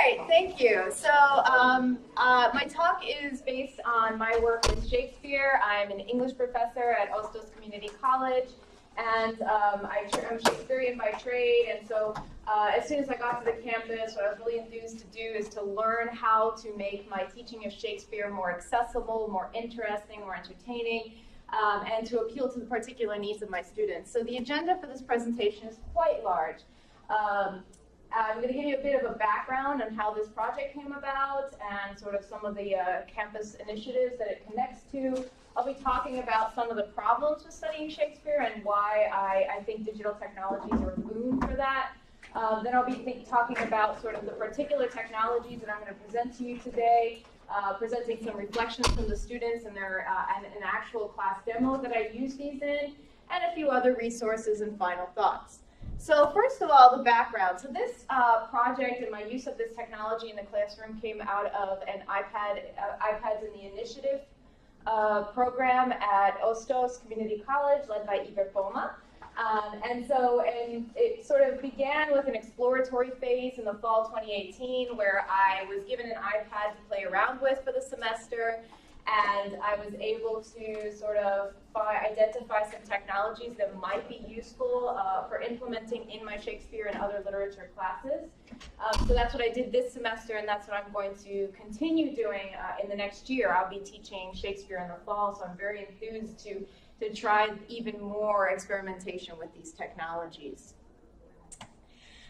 right, thank you. So my talk is based on my work with Shakespeare. I'm an English professor at Ostos Community College, and I'm Shakespearean by trade. And so as soon as I got to the campus, what I was really enthused to do is to learn how to make my teaching of Shakespeare more accessible, more interesting, more entertaining, and to appeal to the particular needs of my students. So the agenda for this presentation is quite large. I'm going to give you a bit of a background on how this project came about and sort of some of the campus initiatives that it connects to. I'll be talking about some of the problems with studying Shakespeare and why I think digital technologies are a boon for that. Then I'll be talking about sort of the particular technologies that I'm going to present to you today, presenting some reflections from the students and an actual class demo that I use these in, and a few other resources and final thoughts. So first of all, the background. So this project and my use of this technology in the classroom came out of an iPads in the Initiative program at Ostos Community College, led by Iber Poma. And it sort of began with an exploratory phase in the fall 2018, where I was given an iPad to play around with for the semester, and I was able to sort of identify some technologies that might be useful for implementing in my Shakespeare and other literature classes. So that's what I did this semester, and that's what I'm going to continue doing in the next year. I'll be teaching Shakespeare in the fall, so I'm very enthused to try even more experimentation with these technologies.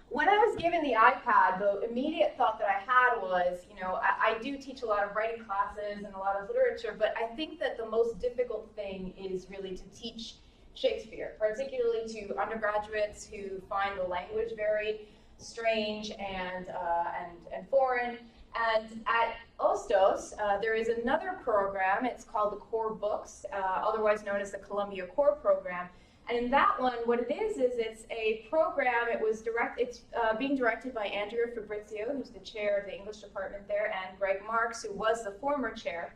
When I was given the iPad, the immediate thought that I had was, I do teach a lot of writing classes and a lot of literature, but I think that the most difficult thing is really to teach Shakespeare, particularly to undergraduates who find the language very strange and foreign. And at Ostos, there is another program. It's called the Core Books, otherwise known as the Columbia Core Program. And in that one, what it is it's a program. It's being directed by Andrea Fabrizio, who's the chair of the English department there, and Greg Marks, who was the former chair.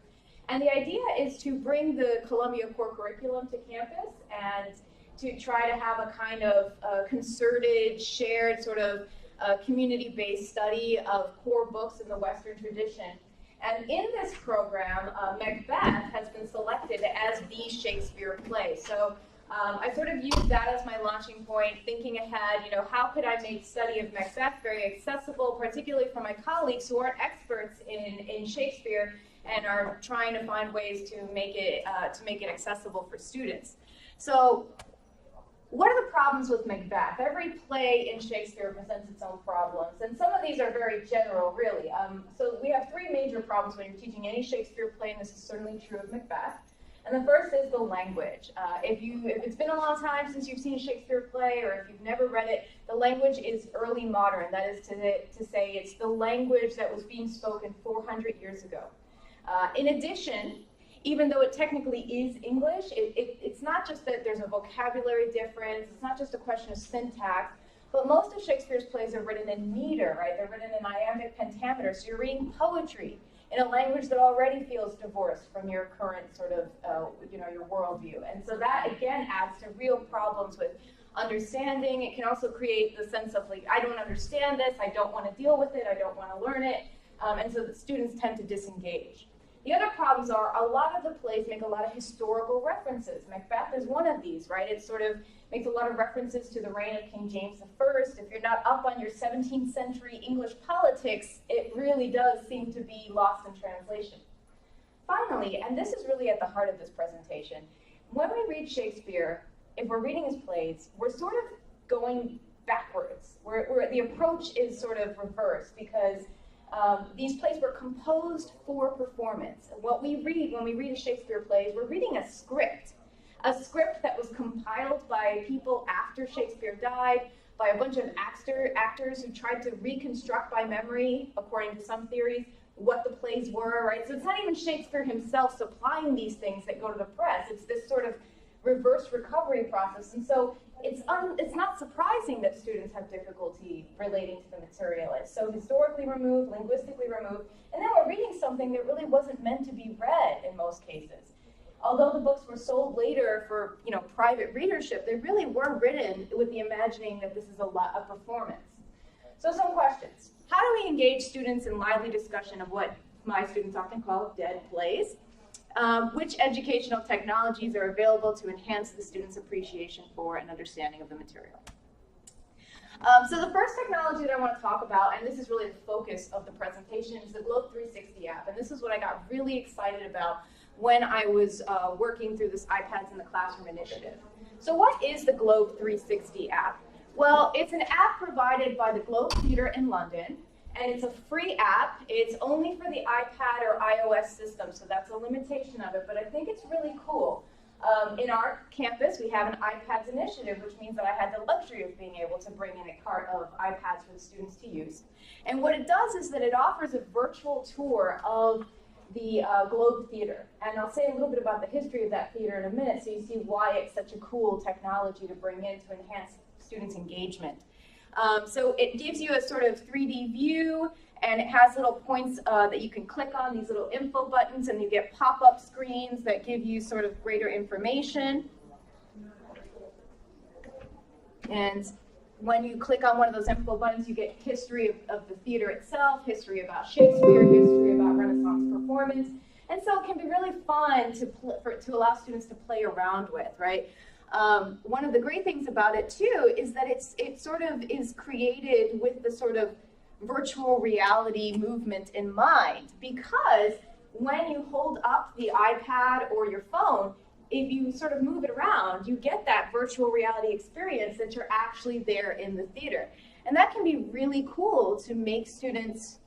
And the idea is to bring the Columbia Core curriculum to campus and to try to have a kind of concerted, shared sort of community-based study of core books in the Western tradition. And in this program, Macbeth has been selected as the Shakespeare play. So I sort of used that as my launching point, thinking ahead, how could I make study of Macbeth very accessible, particularly for my colleagues who aren't experts in Shakespeare and are trying to find ways to make it accessible for students. So what are the problems with Macbeth? Every play in Shakespeare presents its own problems, and some of these are very general, really. So we have three major problems when you're teaching any Shakespeare play, and this is certainly true of Macbeth. And the first is the language. If it's been a long time since you've seen a Shakespeare play, or if you've never read it, the language is early modern. That is to say, it's the language that was being spoken 400 years ago. In addition, even though it technically is English, it's not just that there's a vocabulary difference, it's not just a question of syntax, but most of Shakespeare's plays are written in meter, right? They're written in iambic pentameter, so you're reading poetry in a language that already feels divorced from your current sort of, your worldview. And so that, again, adds to real problems with understanding. It can also create the sense of, like, I don't understand this, I don't want to deal with it, I don't want to learn it, and so the students tend to disengage. The other problems are a lot of the plays make a lot of historical references. Macbeth is one of these, right? It sort of makes a lot of references to the reign of King James I. If you're not up on your 17th century English politics, it really does seem to be lost in translation. Finally, and this is really at the heart of this presentation, when we read Shakespeare, if we're reading his plays, we're sort of going backwards. The approach is sort of reversed because these plays were composed for performance. What we read when we read a Shakespeare play is we're reading a script that was compiled by people after Shakespeare died, by a bunch of actors who tried to reconstruct by memory, according to some theories, what the plays were, right? So it's not even Shakespeare himself supplying these things that go to the press. It's this sort of reverse recovery process. And so it's not surprising that students have difficulty relating to the material. It's so historically removed, linguistically removed, and then we're reading something that really wasn't meant to be read in most cases. Although the books were sold later for private readership, they really were written with the imagining that this is a performance. So some questions. how do we engage students in lively discussion of what my students often call dead plays? Which educational technologies are available to enhance the students' appreciation for and understanding of the material? So the first technology that I want to talk about, and this is really the focus of the presentation, is the Globe 360 app. And this is what I got really excited about when I was working through this iPads in the Classroom initiative. So what is the Globe 360 app? Well, it's an app provided by the Globe Theatre in London, and it's a free app. It's only for the iPad or iOS system, so that's a limitation of it, but I think it's really cool. In our campus, we have an iPads initiative, which means that I had the luxury of being able to bring in a cart of iPads for the students to use. And what it does is that it offers a virtual tour of the Globe Theatre. And I'll say a little bit about the history of that theatre in a minute so you see why it's such a cool technology to bring in to enhance students' engagement. So it gives you a sort of 3D view, and it has little points that you can click on, these little info buttons, and you get pop-up screens that give you sort of greater information. And when you click on one of those info buttons, you get history of the theater itself, history about Shakespeare, history about Renaissance performance. And so it can be really fun to allow students to play around with, right? One of the great things about it, too, is that it sort of is created with the sort of virtual reality movement in mind, because when you hold up the iPad or your phone, if you sort of move it around, you get that virtual reality experience that you're actually there in the theater. And that can be really cool to make students,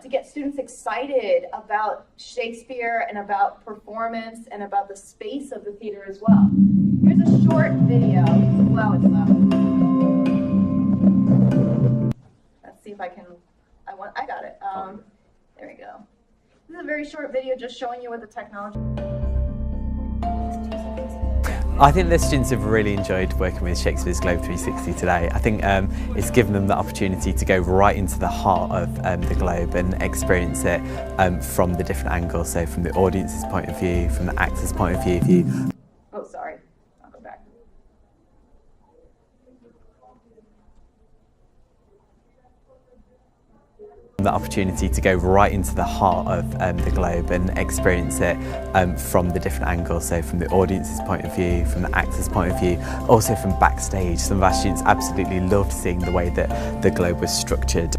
to get students excited about Shakespeare and about performance and about the space of the theater as well. Here's a short video. Wow, it's loud. Let's see if I can, I got it. There we go. This is a very short video just showing you what the technology. I think the students have really enjoyed working with Shakespeare's Globe 360 today. I think it's given them the opportunity to go right into the heart of the Globe and experience it from the different angles, so from the audience's point of view, from the actor's point of view. Oh, sorry. I'll go back. The opportunity to go right into the heart of the Globe and experience it from the different angles, so from the audience's point of view, from the actor's point of view, also from backstage. Some of our students absolutely loved seeing the way that the Globe was structured.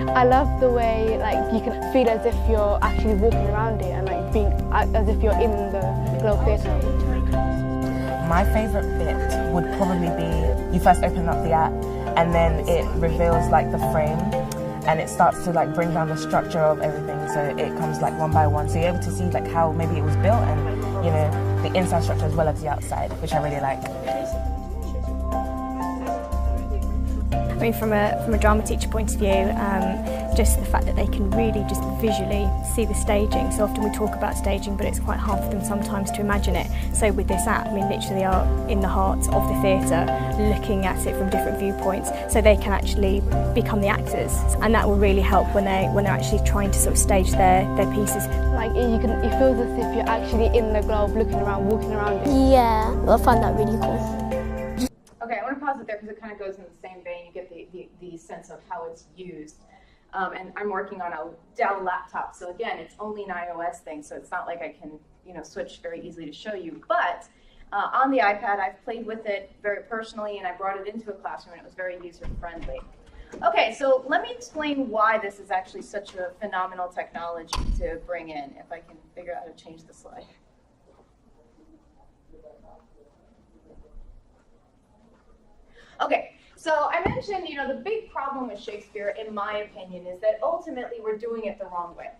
I love the way you can feel as if you're actually walking around it and being as if you're in the Globe Theatre. My favourite bit would probably be you first open up the app and then it reveals the frame and it starts to bring down the structure of everything, so it comes one by one, so you're able to see how maybe it was built and the inside structure as well as the outside, which I really like. I mean, from a drama teacher point of view, just the fact that they can really just visually see the staging. So often we talk about staging, but it's quite hard for them sometimes to imagine it. So with this app, I mean, literally they are in the heart of the theatre, looking at it from different viewpoints, so they can actually become the actors, and that will really help when they're actually trying to sort of stage their pieces. It feels as if you're actually in the Globe, looking around, walking around it. Yeah, I find that really cool. Okay, I want to pause it there because it kind of goes in the same vein. You get the sense of how it's used. And I'm working on a Dell laptop, so again, it's only an iOS thing, so it's not like I can switch very easily to show you. But on the iPad, I've played with it very personally, and I brought it into a classroom, and it was very user-friendly. Okay, so let me explain why this is actually such a phenomenal technology to bring in, if I can figure out how to change the slide. Okay, so I mentioned, the big problem with Shakespeare, in my opinion, is that ultimately we're doing it the wrong way.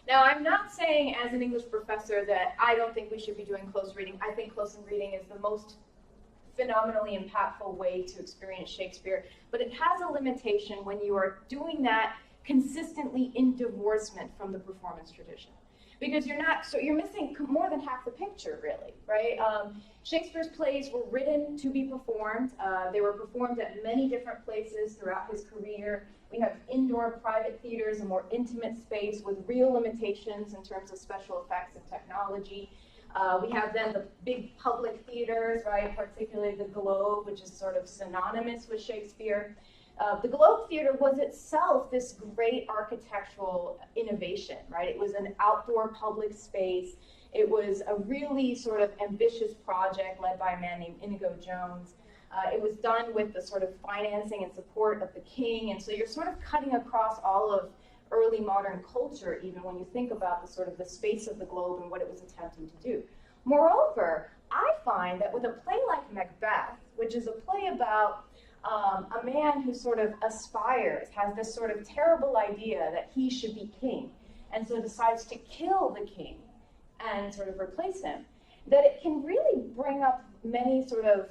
Now, I'm not saying as an English professor that I don't think we should be doing close reading. I think close reading is the most phenomenally impactful way to experience Shakespeare, but it has a limitation when you are doing that consistently in divorcement from the performance tradition. Because you're missing more than half the picture, really, right? Shakespeare's plays were written to be performed. They were performed at many different places throughout his career. We have indoor private theaters, a more intimate space with real limitations in terms of special effects and technology. We have then the big public theaters, right, particularly the Globe, which is sort of synonymous with Shakespeare. The Globe Theater was itself this great architectural innovation, right? It was an outdoor public space. It was a really sort of ambitious project led by a man named Inigo Jones. It was done with the sort of financing and support of the king, and so you're sort of cutting across all of early modern culture, even when you think about the sort of the space of the Globe and what it was attempting to do. Moreover, I find that with a play like Macbeth, which is a play about a man who sort of aspires, has this sort of terrible idea that he should be king, and so decides to kill the king and sort of replace him, that it can really bring up many sort of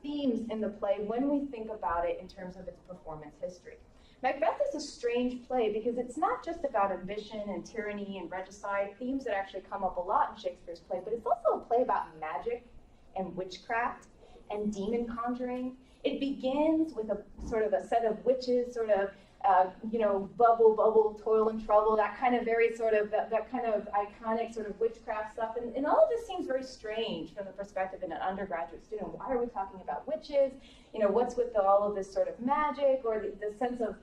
themes in the play when we think about it in terms of its performance history. Macbeth is a strange play because it's not just about ambition and tyranny and regicide, themes that actually come up a lot in Shakespeare's play, but it's also a play about magic and witchcraft and demon conjuring. It begins with a sort of a set of witches, sort of, bubble, bubble, toil and trouble, that kind of very sort of, that kind of iconic sort of witchcraft stuff. And all of this seems very strange from the perspective of an undergraduate student. Why are we talking about witches? What's with all of this sort of magic or the sense of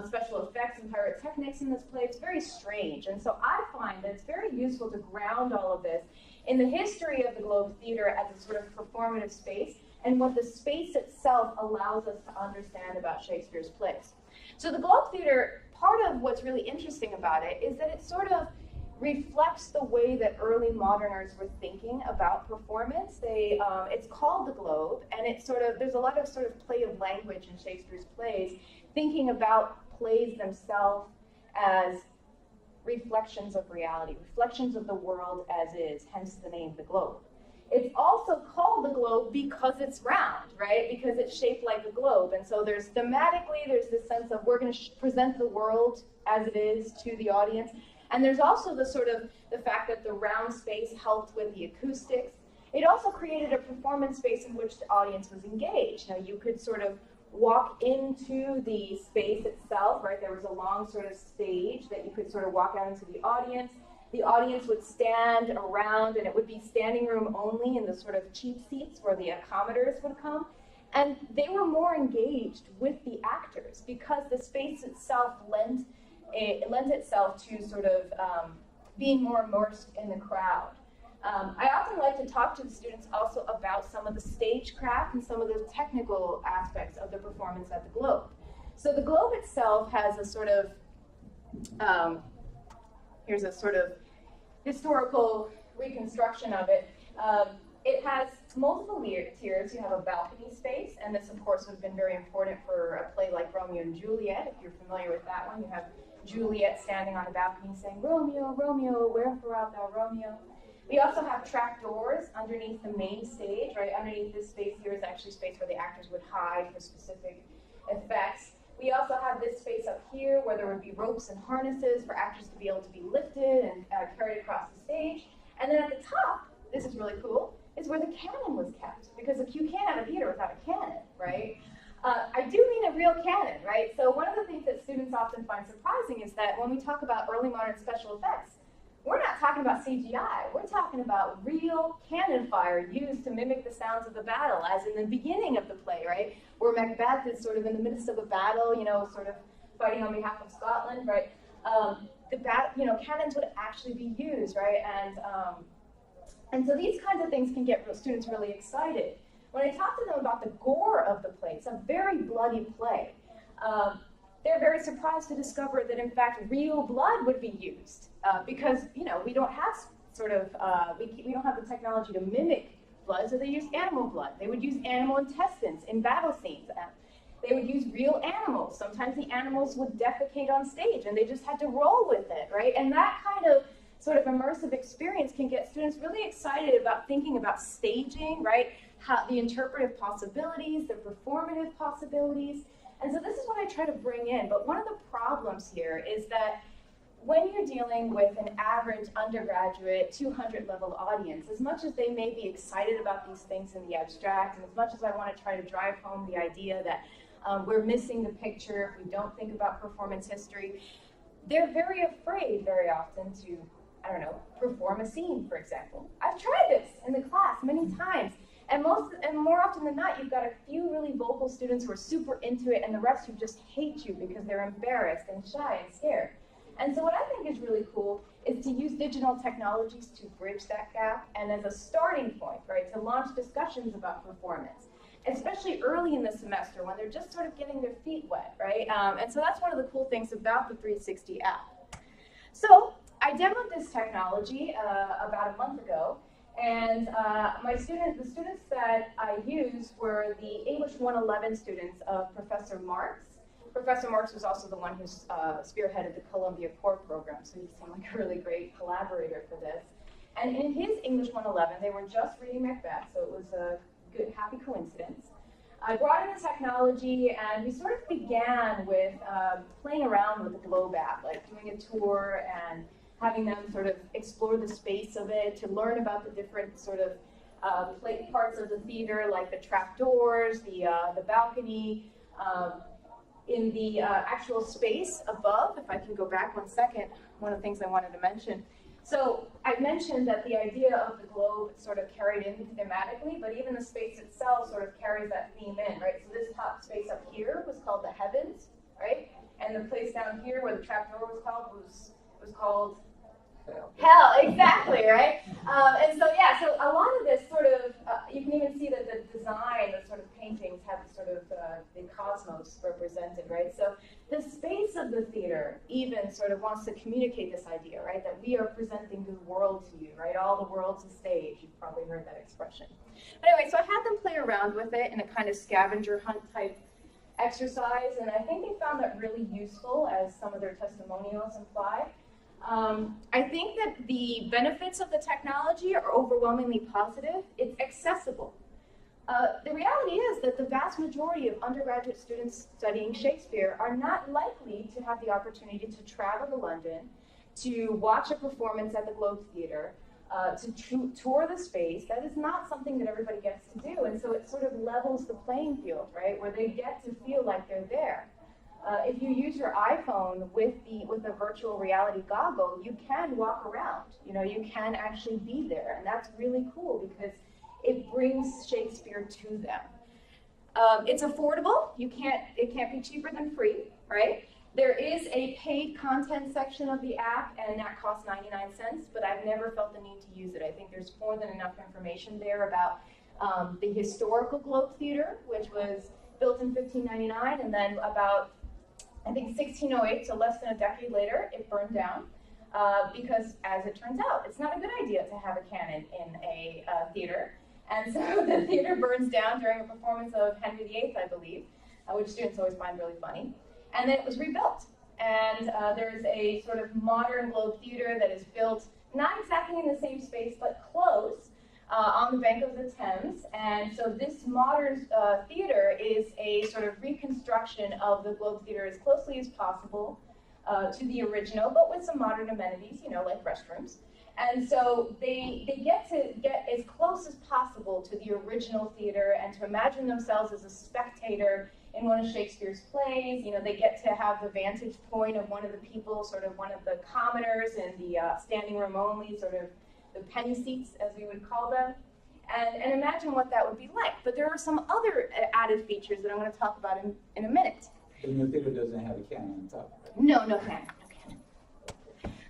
special effects and pyrotechnics in this play? It's very strange. And so I find that it's very useful to ground all of this in the history of the Globe Theater as a sort of performative space and what the space itself allows us to understand about Shakespeare's plays. So the Globe Theater, part of what's really interesting about it is that it sort of reflects the way that early moderners were thinking about performance. It's called the Globe, and it's there's a lot of sort of play of language in Shakespeare's plays, thinking about plays themselves as reflections of reality, reflections of the world as is, hence the name the Globe. It's also called the Globe because it's round, right? Because it's shaped like a globe. And so there's this sense of we're going to present the world as it is to the audience. And there's also the fact that the round space helped with the acoustics. It also created a performance space in which the audience was engaged. Now you could sort of walk into the space itself, right? There was a long sort of stage that you could sort of walk out into the audience. The audience would stand around, and it would be standing room only in the sort of cheap seats where the accommodators would come. And they were more engaged with the actors because the space itself lent itself to sort of being more immersed in the crowd. I often like to talk to the students also about some of the stagecraft and some of the technical aspects of the performance at the Globe. So the Globe itself has a sort of, here's a sort of historical reconstruction of it. It has multiple tiers. You have a balcony space, and this, of course, would have been very important for a play like Romeo and Juliet. If you're familiar with that one, you have Juliet standing on a balcony saying, "Romeo, Romeo, wherefore art thou, Romeo?" We also have trap doors underneath the main stage, right? Underneath this space here is actually space where the actors would hide for specific effects. We also have this space up here where there would be ropes and harnesses for actors to be able to be lifted and carried across the stage. And then at the top, this is really cool, is where the cannon was kept, because you can't have a theater without a cannon, right? I do mean a real cannon, right? So one of the things that students often find surprising is that when we talk about early modern special effects, we're not talking about CGI. We're talking about real cannon fire used to mimic the sounds of the battle, as in the beginning of the play, right? Where Macbeth is sort of in the midst of a battle, sort of fighting on behalf of Scotland, right? Cannons would actually be used, right? And so these kinds of things can get students really excited. When I talk to them about the gore of the play, it's a very bloody play. They're very surprised to discover that, in fact, real blood would be used because, we don't have we don't have the technology to mimic blood, so they use animal blood. They would use animal intestines in battle scenes. They would use real animals. Sometimes the animals would defecate on stage, and they just had to roll with it, right? And that kind of sort of immersive experience can get students really excited about thinking about staging, right? How the interpretive possibilities, the performative possibilities. And so this is what I try to bring in. But one of the problems here is that when you're dealing with an average undergraduate 200 level audience, as much as they may be excited about these things in the abstract, and as much as I want to try to drive home the idea that we're missing the picture if we don't think about performance history, they're very afraid very often to, I don't know, perform a scene, for example. I've tried this in the class many times. And more often than not, you've got a few really vocal students who are super into it, and the rest who just hate you because they're embarrassed and shy and scared. And so what I think is really cool is to use digital technologies to bridge that gap, and as a starting point, right, to launch discussions about performance, especially early in the semester when they're just sort of getting their feet wet, right? And so that's one of the cool things about the 360 app. So I demoed this technology about a month ago, and the students that I used were the English 111 students of Professor Marks. Professor Marks was also the one who spearheaded the Columbia Core program, so he seemed like a really great collaborator for this. And in his English 111, they were just reading Macbeth, so it was a good, happy coincidence. I brought in the technology, and we sort of began with playing around with the Globe app, like doing a tour and having them sort of explore the space of it, to learn about the different sort of parts of the theater, like the trapdoors, the balcony, in the actual space above. If I can go back 1 second, one of the things I wanted to mention. So I mentioned that the idea of the globe sort of carried in thematically, but even the space itself sort of carries that theme in, right? So this top space up here was called the heavens, right? And the place down here where the trapdoor was called hell, exactly, right? And so, yeah, so a lot of this sort of, you can even see that the design, the sort of paintings have sort of the cosmos represented, right? So the space of the theater even sort of wants to communicate this idea, right? That we are presenting the world to you, right? All the world's a stage. You've probably heard that expression. But anyway, so I had them play around with it in a kind of scavenger hunt type exercise, and I think they found that really useful, as some of their testimonials imply. I think that the benefits of the technology are overwhelmingly positive. It's accessible. The reality is that the vast majority of undergraduate students studying Shakespeare are not likely to have the opportunity to travel to London, to watch a performance at the Globe Theatre, to tour the space. That is not something that everybody gets to do, and so it sort of levels the playing field, right, where they get to feel like they're there. If you use your iPhone with a virtual reality goggle, you can walk around. You know, you can actually be there, and that's really cool because it brings Shakespeare to them. It's affordable. It can't be cheaper than free, right? There is a paid content section of the app, and that costs 99 cents, but I've never felt the need to use it. I think there's more than enough information there about the historical Globe Theatre, which was built in 1599, and then about, I think, 1608, so less than a decade later, it burned down because, as it turns out, it's not a good idea to have a cannon in a theater. And so the theater burns down during a performance of Henry VIII, I believe, which students always find really funny. And then it was rebuilt. And there's a sort of modern Globe Theater that is built not exactly in the same space, but close, on the bank of the Thames. And so this modern theater is a sort of reconstruction of the Globe Theater as closely as possible to the original, but with some modern amenities, you know, like restrooms. And so they get to get as close as possible to the original theater and to imagine themselves as a spectator in one of Shakespeare's plays. You know, they get to have the vantage point of one of the people, sort of one of the commoners in the standing room only, sort of the penny seats, as we would call them, and imagine what that would be like. But there are some other added features that I'm going to talk about in a minute. The new theater doesn't have a cannon on top, right? No cannon.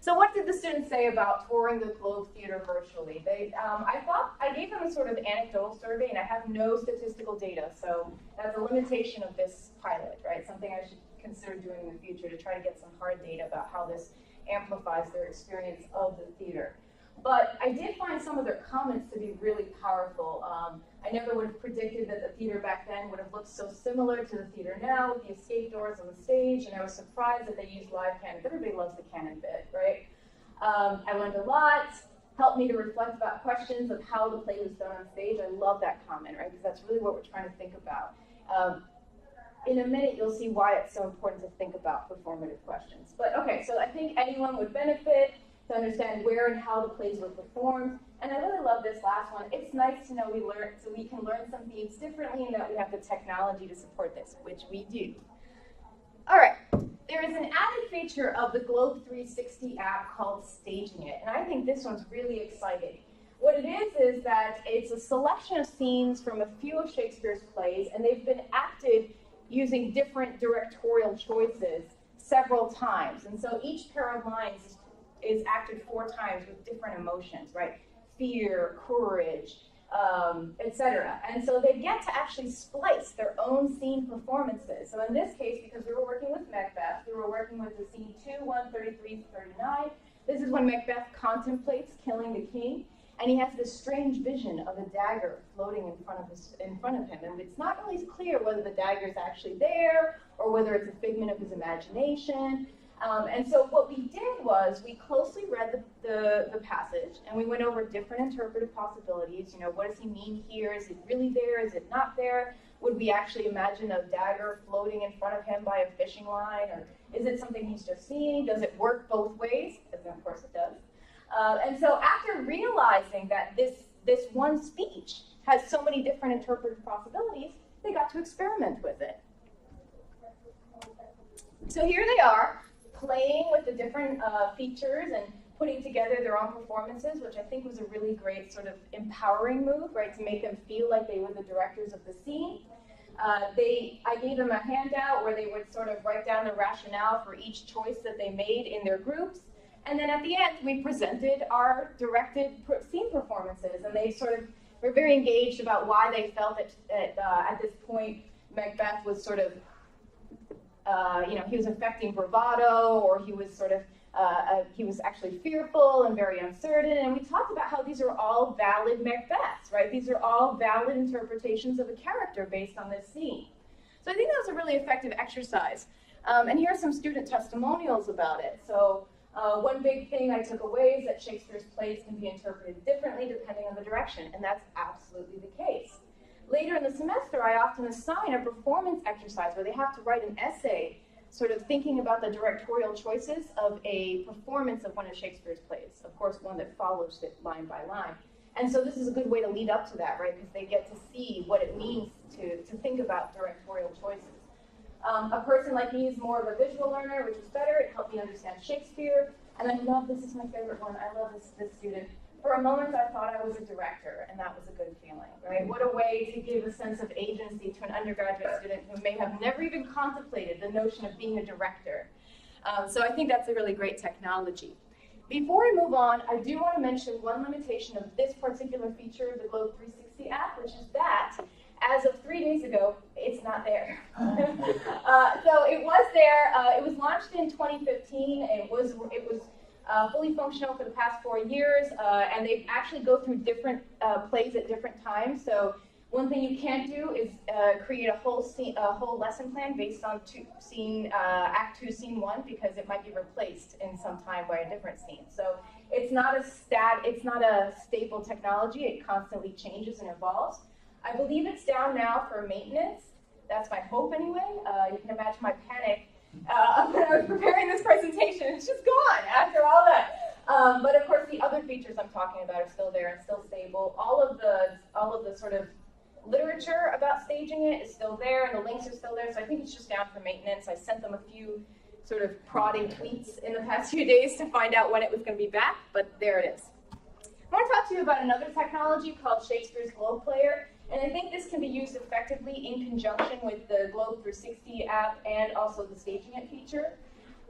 So what did the students say about touring the Globe Theatre virtually? I gave them a sort of anecdotal survey, and I have no statistical data, so that's a limitation of this pilot, right? Something I should consider doing in the future to try to get some hard data about how this amplifies their experience of the theater. But I did find some of their comments to be really powerful. I never would have predicted that the theater back then would have looked so similar to the theater now with the escape doors on the stage, and I was surprised that they used live cannons. Everybody loves the cannon bit, right? I learned a lot, helped me to reflect about questions of how the play was done on stage. I love that comment, right? Because that's really what we're trying to think about. In a minute, you'll see why it's so important to think about performative questions. But okay, so I think anyone would benefit to understand where and how the plays were performed. And I really love this last one. It's nice to know we can learn some themes differently and that we have the technology to support this, which we do. All right, there is an added feature of the Globe 360 app called Staging It, and I think this one's really exciting. What it is that it's a selection of scenes from a few of Shakespeare's plays, and they've been acted using different directorial choices several times. And so each pair of lines is acted 4 times with different emotions, right? Fear, courage, etc. And so they get to actually splice their own scene performances. So in this case, because we were working with Macbeth, we were working with the scene 2, 1, 33, 39. This is when Macbeth contemplates killing the king. And he has this strange vision of a dagger floating in front of him. And it's not really clear whether the dagger is actually there or whether it's a figment of his imagination. And so what we did was we closely read the passage and we went over different interpretive possibilities. You know, what does he mean here? Is it really there? Is it not there? Would we actually imagine a dagger floating in front of him by a fishing line? Or is it something he's just seeing? Does it work both ways? And of course it does. And so after realizing that this one speech has so many different interpretive possibilities, they got to experiment with it. So here they are, playing with the different features and putting together their own performances, which I think was a really great sort of empowering move, right, to make them feel like they were the directors of the scene. I gave them a handout where they would sort of write down the rationale for each choice that they made in their groups. And then at the end, we presented our directed scene performances, and they sort of were very engaged about why they felt that at this point Macbeth was sort of, he was affecting bravado, or he was sort of, he was actually fearful and very uncertain. And we talked about how these are all valid Macbeths, right? These are all valid interpretations of a character based on this scene. So I think that was a really effective exercise. And here are some student testimonials about it. So. One big thing I took away is that Shakespeare's plays can be interpreted differently depending on the direction, and that's absolutely the case. Later in the semester, I often assign a performance exercise where they have to write an essay sort of thinking about the directorial choices of a performance of one of Shakespeare's plays, of course one that follows it line by line. And so this is a good way to lead up to that, right, because they get to see what it means to think about directorial choices. A person like me is more of a visual learner, which is better. It helped me understand Shakespeare. And I love, this is my favorite one, I love this student. For a moment, I thought I was a director, and that was a good feeling, right? What a way to give a sense of agency to an undergraduate student who may have never even contemplated the notion of being a director. So I think that's a really great technology. Before we move on, I do want to mention one limitation of this particular feature of the Globe 360 app, which is that as of 3 days ago, it's not there. So it was there. It was launched in 2015. It was fully functional for the past 4 years, and they actually go through different plays at different times. So one thing you can't do is create a whole lesson plan based on Act 2, Scene 1, because it might be replaced in some time by a different scene. So it's not a stable technology. It constantly changes and evolves. I believe it's down now for maintenance. That's my hope anyway. You can imagine my panic when I was preparing this presentation. It's just gone after all that. But of course, the other features I'm talking about are still there and still stable. All of the sort of literature about staging it is still there, and the links are still there. So I think it's just down for maintenance. I sent them a few sort of prodding tweets in the past few days to find out when it was going to be back, but there it is. I want to talk to you about another technology called Shakespeare's Globe Player. And I think this can be used effectively in conjunction with the Globe 360 app and also the Staging It feature.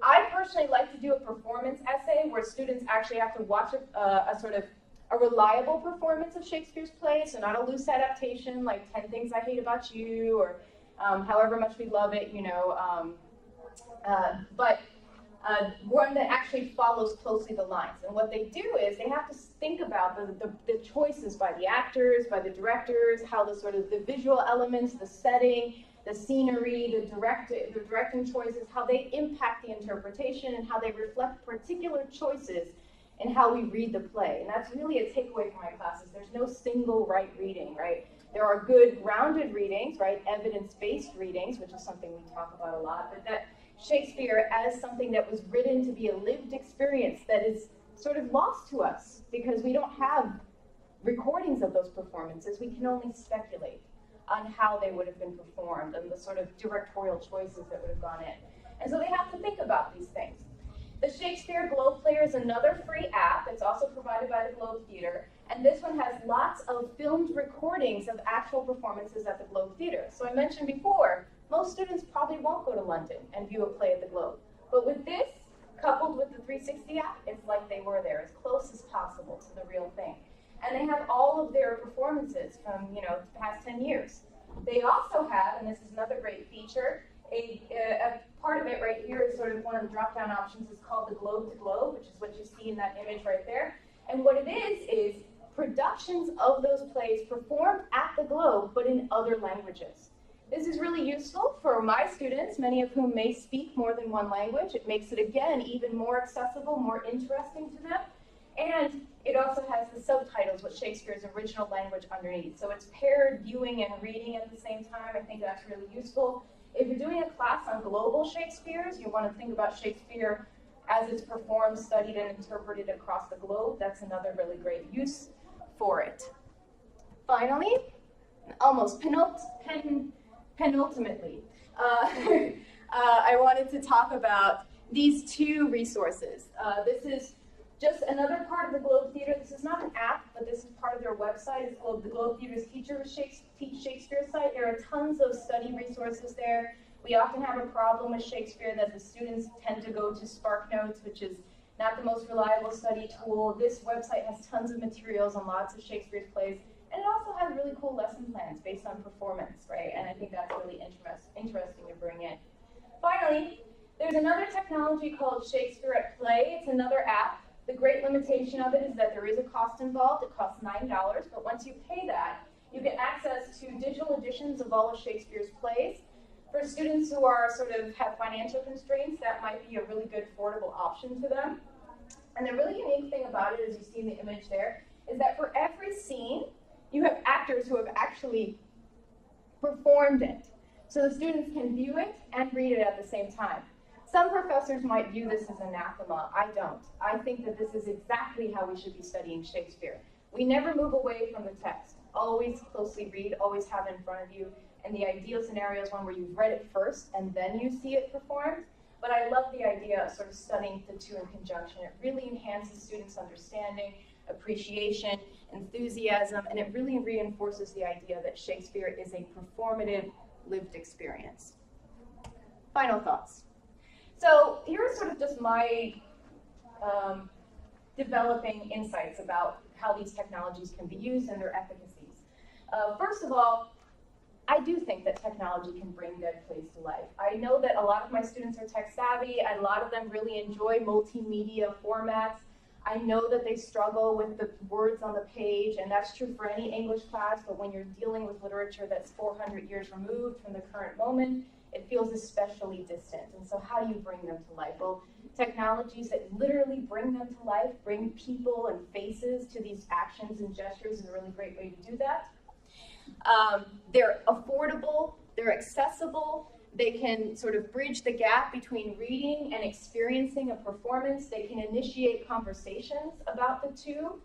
I personally like to do a performance essay where students actually have to watch a reliable performance of Shakespeare's play, so not a loose adaptation like 10 Things I Hate About You or However Much We Love It, but one that actually follows closely the lines. And what they do is they have to think about the choices by the actors, by the directors, how the visual elements, the setting, the scenery, the directing choices, how they impact the interpretation and how they reflect particular choices in how we read the play. And that's really a takeaway from my classes. There's no single right reading, right? There are good grounded readings, right? Evidence-based readings, which is something we talk about a lot, but that Shakespeare as something that was written to be a lived experience that is sort of lost to us because we don't have recordings of those performances. We can only speculate on how they would have been performed and the sort of directorial choices that would have gone in. And so they have to think about these things. The Shakespeare Globe Player is another free app. It's also provided by the Globe Theatre. And this one has lots of filmed recordings of actual performances at the Globe Theatre. So I mentioned before, most students probably won't go to London and view a play at the Globe. But with this, coupled with the 360 app, it's like they were there, as close as possible to the real thing. And they have all of their performances from, the past 10 years. They also have, and this is another great feature, a part of it right here is sort of one of the drop-down options is called the Globe to Globe, which is what you see in that image right there. And what it is productions of those plays performed at the Globe, but in other languages. This is really useful for my students, many of whom may speak more than one language. It makes it, again, even more accessible, more interesting to them. And it also has the subtitles with Shakespeare's original language underneath. So it's paired viewing and reading at the same time. I think that's really useful. If you're doing a class on global Shakespeares, you want to think about Shakespeare as it's performed, studied, and interpreted across the globe. That's another really great use for it. Finally, almost penultimately, I wanted to talk about these two resources. This is just another part of the Globe Theatre. This is not an app, but this is part of their website. It's called the Globe Theatre's Teach Shakespeare site. There are tons of study resources there. We often have a problem with Shakespeare that the students tend to go to SparkNotes, which is not the most reliable study tool. This website has tons of materials on lots of Shakespeare's plays, and it also has really cool lesson plans based on performance, right? And I think that's really interesting to bring in. Finally, there's another technology called Shakespeare at Play. It's another app. The great limitation of it is that there is a cost involved. It costs $9, but once you pay that, you get access to digital editions of all of Shakespeare's plays. For students who are have financial constraints, that might be a really good affordable option to them. And the really unique thing about it, as you see in the image there, is that for every scene, you have actors who have actually performed it. So the students can view it and read it at the same time. Some professors might view this as anathema. I don't. I think that this is exactly how we should be studying Shakespeare. We never move away from the text. Always closely read, always have it in front of you. And the ideal scenario is one where you've read it first and then you see it performed. But I love the idea of studying the two in conjunction. It really enhances students' understanding, appreciation, enthusiasm, and it really reinforces the idea that Shakespeare is a performative, lived experience. Final thoughts. So here are just my developing insights about how these technologies can be used and their efficacies. First of all, I do think that technology can bring dead plays to life. I know that a lot of my students are tech savvy, and a lot of them really enjoy multimedia formats. I know that they struggle with the words on the page, and that's true for any English class, but when you're dealing with literature that's 400 years removed from the current moment, it feels especially distant. And so how do you bring them to life? Well, technologies that literally bring them to life, bring people and faces to these actions and gestures is a really great way to do that. They're affordable, they're accessible, they can bridge the gap between reading and experiencing a performance, they can initiate conversations about the two.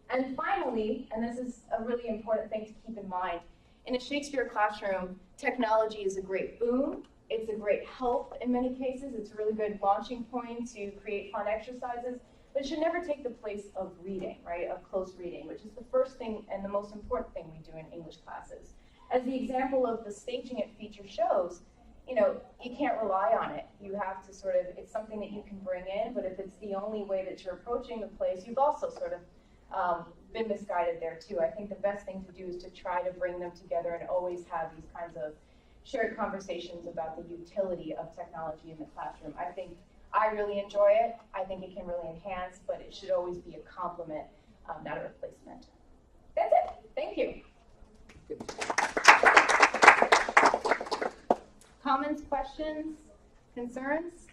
And finally, and this is a really important thing to keep in mind, in a Shakespeare classroom, technology is a great boon, it's a great help in many cases, it's a really good launching point to create fun exercises, but it should never take the place of reading, right, of close reading, which is the first thing and the most important thing we do in English classes. As the example of the staging it feature shows, you can't rely on it. You have to it's something that you can bring in, but if it's the only way that you're approaching the plays, you've also been misguided there too. I think the best thing to do is to try to bring them together and always have these kinds of shared conversations about the utility of technology in the classroom. I think I really enjoy it. I think it can really enhance, but it should always be a complement, not a replacement. That's it. Thank you. Comments, questions, concerns?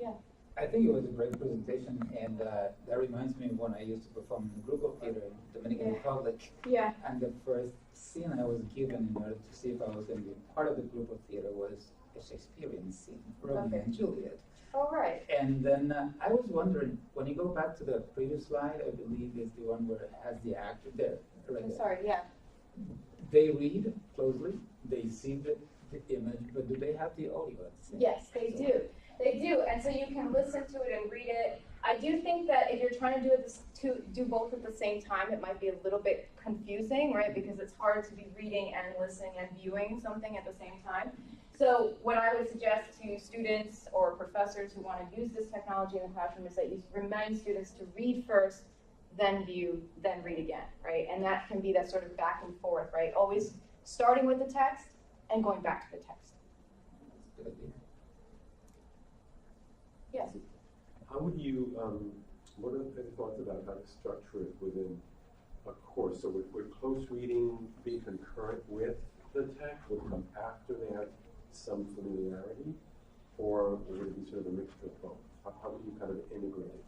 Yeah. I think it was a great presentation, and that reminds me of when I used to perform in a group of theater in the Dominican Republic. Yeah. And the first scene I was given in order to see if I was going to be part of the group of theater was a Shakespearean scene, Romeo and Juliet. All right. And then I was wondering, when you go back to the previous slide, I believe is the one where it has the actor there. Right I'm there. sorry, yeah. They read closely, they see the image, but do they have the audio at the same time? Yes, they do. They do, and so you can listen to it and read it. I do think that if you're trying to do both at the same time, it might be a little bit confusing, right? Because it's hard to be reading and listening and viewing something at the same time. So what I would suggest to students or professors who want to use this technology in the classroom is that you remind students to read first, then view, then read again, right? And that can be that sort of back and forth, right? Always starting with the text and going back to the text. Good idea. Yes. How would you, what are the thoughts about how to structure it within a course? So would close reading be concurrent with the text, would come after they have some familiarity, or would it be sort of a mixture of both? How would you kind of integrate it?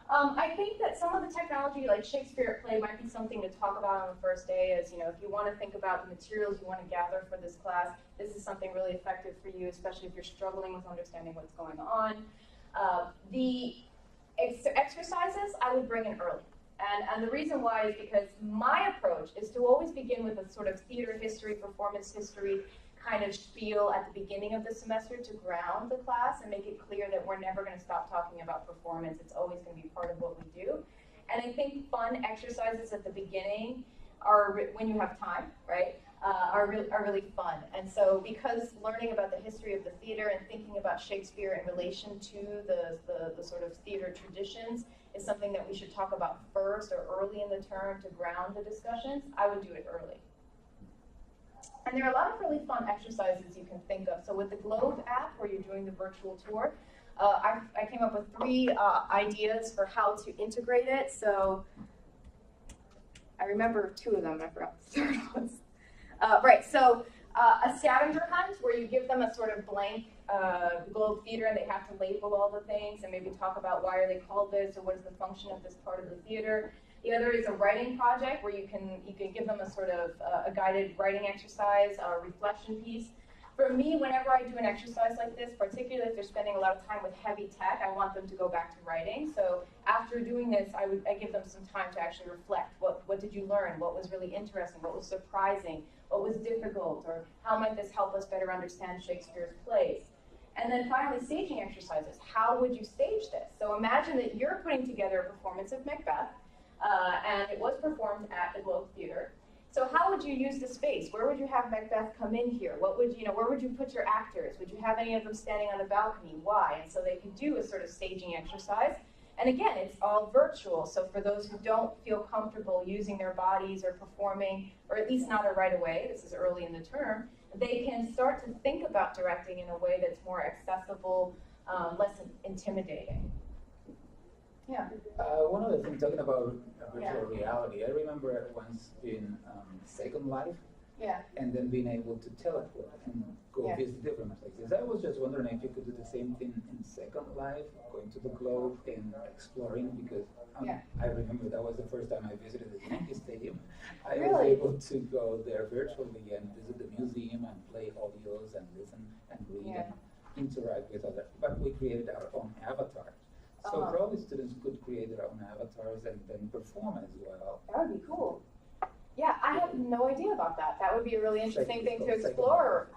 I think that some of the technology, like Shakespeare at Play, might be something to talk about on the first day. As you know, if you want to think about the materials you want to gather for this class, this is something really effective for you, especially if you're struggling with understanding what's going on. The exercises I would bring in early. And the reason why is because my approach is to always begin with a sort of theater history, performance history kind of spiel at the beginning of the semester to ground the class and make it clear that we're never going to stop talking about performance. It's always going to be part of what we do. And I think fun exercises at the beginning are, when you have time, right, are really fun. And so because learning about the history of the theater and thinking about Shakespeare in relation to the sort of theater traditions is something that we should talk about first or early in the term to ground the discussions, I would do it early. And there are a lot of really fun exercises you can think of. So with the Globe app, where you're doing the virtual tour, I came up with 3 ideas for how to integrate it. So I remember 2 of them, I forgot the third one. Right, so a scavenger hunt where you give them a sort of blank Globe theater and they have to label all the things and maybe talk about why are they called this or what is the function of this part of the theater. The other is a writing project where you can give them a sort of a guided writing exercise, a reflection piece. For me, whenever I do an exercise like this, particularly if they're spending a lot of time with heavy tech, I want them to go back to writing. So after doing this, I give them some time to actually reflect. What did you learn? What was really interesting? What was surprising? What was difficult? Or how might this help us better understand Shakespeare's plays? And then finally, staging exercises. How would you stage this? So imagine that you're putting together a performance of Macbeth, and it was performed at the Globe Theater. So how would you use the space? Where would you have Macbeth come in here? What would where would you put your actors? Would you have any of them standing on the balcony? Why? And so they could do a sort of staging exercise. And again, it's all virtual. So for those who don't feel comfortable using their bodies or performing, or at least not right away, this is early in the term, they can start to think about directing in a way that's more accessible, less intimidating. Yeah. One other thing, talking about virtual reality, I remember once doing Second Life, and then being able to teleport and go visit different places. I was just wondering if you could do the same thing in Second Life, going to the Globe and exploring, because I remember that was the first time I visited the Yankee Stadium. I was able to go there virtually and visit the museum and play audios and listen and read and interact with others. But we created our own avatar. So probably students could create their own avatars and then perform as well. That would be cool. Yeah, I have no idea about that. That would be a really interesting thing to explore,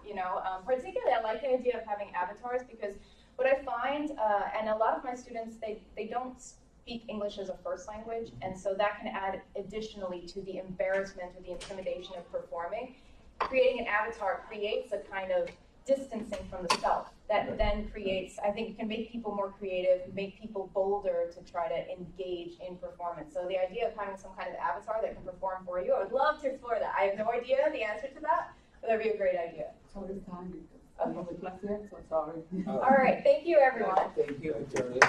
particularly I like the idea of having avatars because what I find, and a lot of my students, they don't speak English as a first language, and so that can add additionally to the embarrassment or the intimidation of performing. Creating an avatar creates a kind of distancing from the self that then creates, I think, can make people more creative, make people bolder to try to engage in performance. So the idea of having some kind of avatar that can perform for you, I would love to explore that. I have no idea the answer to that, but that'd be a great idea. So it's time because I have a class next, so sorry. All right, thank you everyone. Thank you, Victoria.